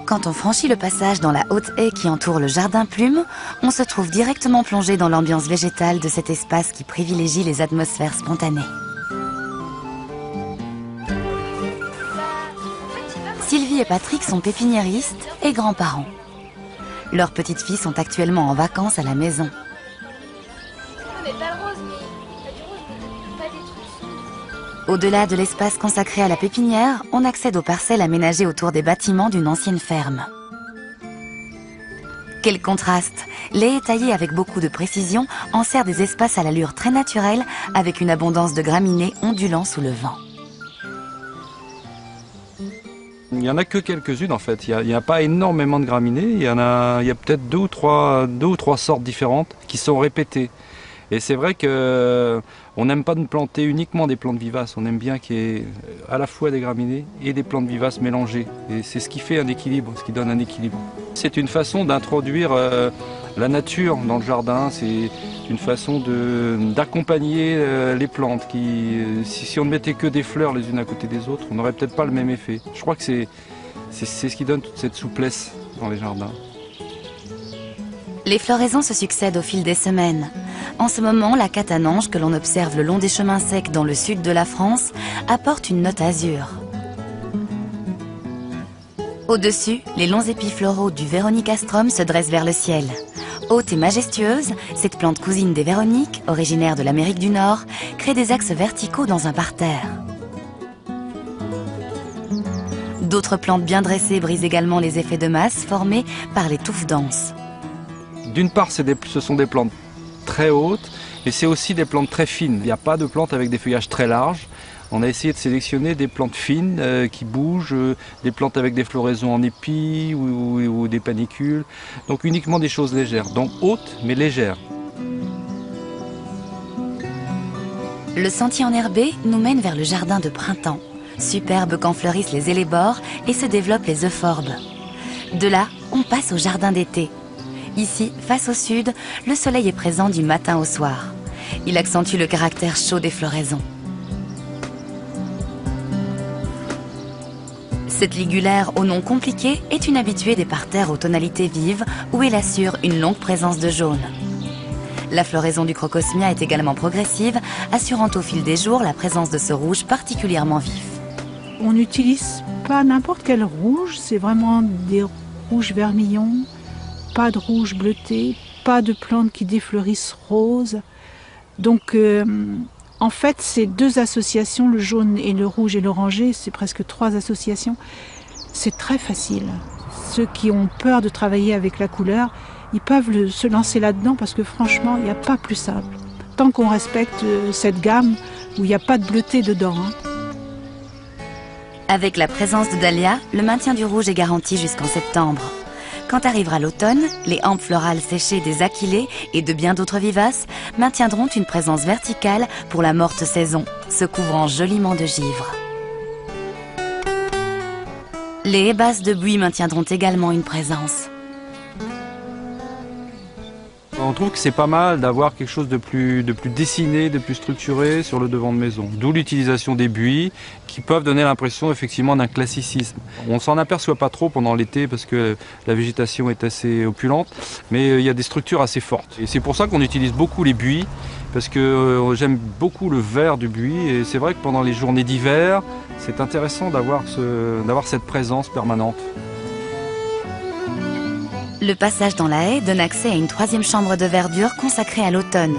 Quand on franchit le passage dans la haute haie qui entoure le jardin Plume, on se trouve directement plongé dans l'ambiance végétale de cet espace qui privilégie les atmosphères spontanées. Sylvie et Patrick sont pépiniéristes et grands-parents. Leurs petites filles sont actuellement en vacances à la maison. Au-delà de l'espace consacré à la pépinière, on accède aux parcelles aménagées autour des bâtiments d'une ancienne ferme. Quel contraste! Les haies taillées avec beaucoup de précision enserrent des espaces à l'allure très naturelle avec une abondance de graminées ondulant sous le vent. Il n'y en a que quelques-unes en fait, il n'y a pas énormément de graminées, il y a peut-être deux ou trois sortes différentes qui sont répétées. Et c'est vrai qu'on n'aime pas de planter uniquement des plantes vivaces, on aime bien qu'il y ait à la fois des graminées et des plantes vivaces mélangées. Et c'est ce qui fait un équilibre, ce qui donne un équilibre. C'est une façon d'introduire la nature dans le jardin, c'est une façon d'accompagner les plantes. Si on ne mettait que des fleurs les unes à côté des autres, on n'aurait peut-être pas le même effet. Je crois que c'est ce qui donne toute cette souplesse dans les jardins. Les floraisons se succèdent au fil des semaines. En ce moment, la catanange que l'on observe le long des chemins secs dans le sud de la France apporte une note azur. Au-dessus, les longs épis floraux du Véronicastrum se dressent vers le ciel. Haute et majestueuse, cette plante cousine des Véroniques, originaire de l'Amérique du Nord, crée des axes verticaux dans un parterre. D'autres plantes bien dressées brisent également les effets de masse formés par les touffes denses. D'une part, ce sont des plantes très hautes, mais c'est aussi des plantes très fines. Il n'y a pas de plantes avec des feuillages très larges. On a essayé de sélectionner des plantes fines qui bougent, des plantes avec des floraisons en épis ou des panicules. Donc uniquement des choses légères, donc hautes mais légères. Le sentier enherbé nous mène vers le jardin de printemps, superbe quand fleurissent les hellebores et se développent les euphorbes. De là, on passe au jardin d'été. Ici, face au sud, le soleil est présent du matin au soir. Il accentue le caractère chaud des floraisons. Cette ligulaire au nom compliqué est une habituée des parterres aux tonalités vives où elle assure une longue présence de jaune. La floraison du crocosmia est également progressive, assurant au fil des jours la présence de ce rouge particulièrement vif. On n'utilise pas n'importe quel rouge, c'est vraiment des rouges vermillons. Pas de rouge bleuté, pas de plantes qui défleurissent roses. Donc en fait, ces deux associations, le jaune et le rouge et l'orangé, c'est presque trois associations. C'est très facile. Ceux qui ont peur de travailler avec la couleur, ils peuvent se lancer là-dedans parce que franchement, il n'y a pas plus simple. Tant qu'on respecte cette gamme où il n'y a pas de bleuté dedans. Avec la présence de dahlias, le maintien du rouge est garanti jusqu'en septembre. Quand arrivera l'automne, les hampes florales séchées des achillées et de bien d'autres vivaces maintiendront une présence verticale pour la morte saison, se couvrant joliment de givre. Les haies basses de buis maintiendront également une présence. On trouve que c'est pas mal d'avoir quelque chose de plus dessiné, de plus structuré sur le devant de maison. D'où l'utilisation des buis qui peuvent donner l'impression effectivement d'un classicisme. On s'en aperçoit pas trop pendant l'été parce que la végétation est assez opulente, mais il y a des structures assez fortes. Et c'est pour ça qu'on utilise beaucoup les buis, parce que j'aime beaucoup le vert du buis et c'est vrai que pendant les journées d'hiver, c'est intéressant d'avoir cette présence permanente. Le passage dans la haie donne accès à une troisième chambre de verdure consacrée à l'automne.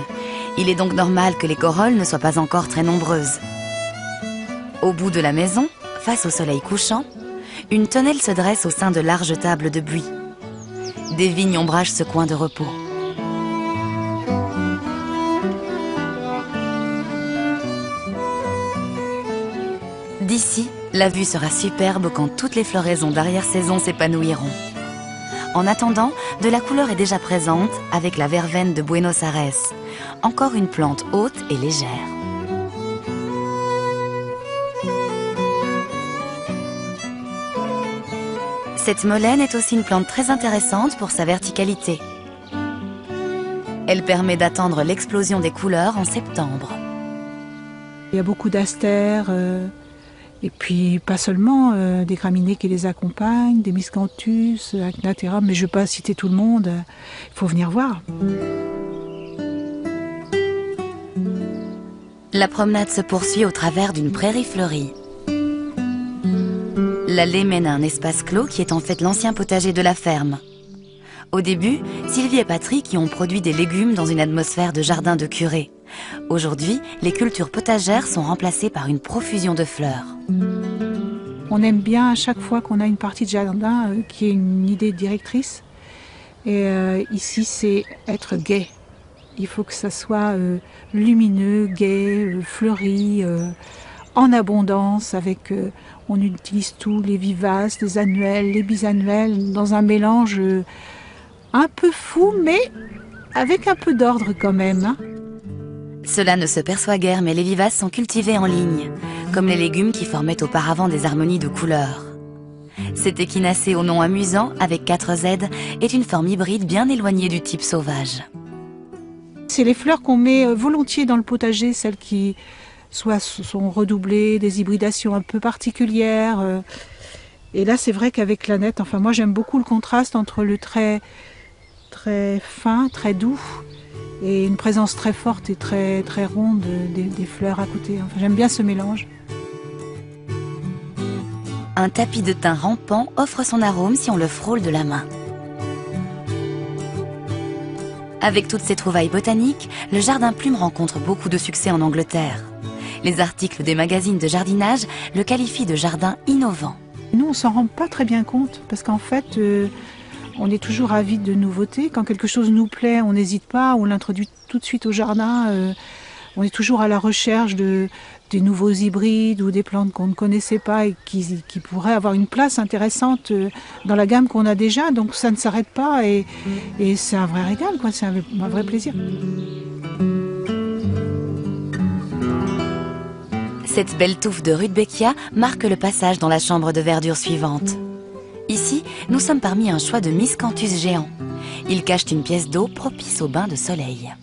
Il est donc normal que les corolles ne soient pas encore très nombreuses. Au bout de la maison, face au soleil couchant, une tonnelle se dresse au sein de larges tables de buis. Des vignes ombragent ce coin de repos. D'ici, la vue sera superbe quand toutes les floraisons d'arrière-saison s'épanouiront. En attendant, de la couleur est déjà présente avec la verveine de Buenos Aires, encore une plante haute et légère. Cette molène est aussi une plante très intéressante pour sa verticalité. Elle permet d'attendre l'explosion des couleurs en septembre. Il y a beaucoup d'astères, Et puis pas seulement des graminées qui les accompagnent, des miscanthus, Agnatera, mais je ne vais pas citer tout le monde, il faut venir voir. La promenade se poursuit au travers d'une prairie fleurie. L'allée mène à un espace clos qui est en fait l'ancien potager de la ferme. Au début, Sylvie et Patrick y ont produit des légumes dans une atmosphère de jardin de curé. Aujourd'hui, les cultures potagères sont remplacées par une profusion de fleurs. On aime bien à chaque fois qu'on a une partie de jardin qui est une idée directrice. Et ici, c'est être gai. Il faut que ça soit lumineux, gai, fleuri, en abondance. On utilise tout, les vivaces, les annuels, les bisannuels, dans un mélange un peu fou, mais avec un peu d'ordre quand même. Hein. Cela ne se perçoit guère, mais les vivaces sont cultivées en ligne, comme les légumes qui formaient auparavant des harmonies de couleurs. Cet échinacée au nom amusant, avec 4 Z, est une forme hybride bien éloignée du type sauvage. C'est les fleurs qu'on met volontiers dans le potager, celles qui sont redoublées, des hybridations un peu particulières. Et là, c'est vrai qu'avec l'ânette, enfin moi j'aime beaucoup le contraste entre le très fin, très doux, et une présence très forte et très ronde des fleurs à côté. Enfin, j'aime bien ce mélange. Un tapis de thym rampant offre son arôme si on le frôle de la main. Avec toutes ces trouvailles botaniques, le Jardin Plume rencontre beaucoup de succès en Angleterre. Les articles des magazines de jardinage le qualifient de jardin innovant. Nous, on s'en rend pas très bien compte, parce qu'en fait, on est toujours avide de nouveautés. Quand quelque chose nous plaît, on n'hésite pas, on l'introduit tout de suite au jardin. On est toujours à la recherche des nouveaux hybrides ou des plantes qu'on ne connaissait pas et qui pourraient avoir une place intéressante dans la gamme qu'on a déjà. Donc ça ne s'arrête pas et c'est un vrai régal, quoi. C'est un vrai plaisir. Cette belle touffe de rudbeckia marque le passage dans la chambre de verdure suivante. Ici, nous sommes parmi un choix de miscanthus géants. Ils cachent une pièce d'eau propice au bain de soleil.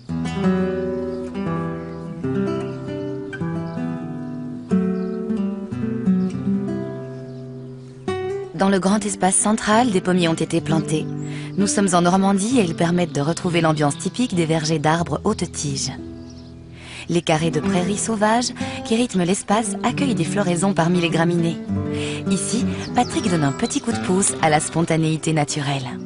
Dans le grand espace central, des pommiers ont été plantés. Nous sommes en Normandie et ils permettent de retrouver l'ambiance typique des vergers d'arbres haute tige. Les carrés de prairies sauvages qui rythment l'espace accueillent des floraisons parmi les graminées. Ici, Patrick donne un petit coup de pouce à la spontanéité naturelle.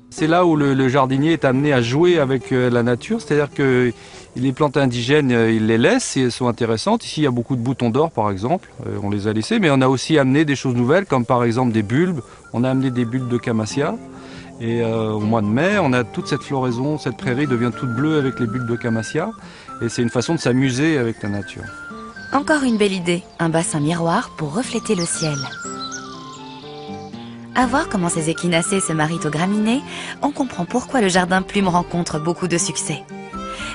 C'est là où le jardinier est amené à jouer avec la nature, c'est-à-dire que les plantes indigènes, il les laisse et elles sont intéressantes. Ici, il y a beaucoup de boutons d'or, par exemple, on les a laissés, mais on a aussi amené des choses nouvelles, comme par exemple des bulbes. On a amené des bulbes de camassia. Et au mois de mai, on a toute cette floraison, cette prairie devient toute bleue avec les bulbes de camassia. Et c'est une façon de s'amuser avec la nature. Encore une belle idée, un bassin miroir pour refléter le ciel. À voir comment ces échinacées se marient aux graminées, on comprend pourquoi le Jardin Plume rencontre beaucoup de succès.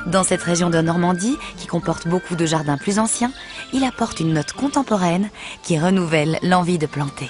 Dans cette région de Normandie, qui comporte beaucoup de jardins plus anciens, il apporte une note contemporaine qui renouvelle l'envie de planter.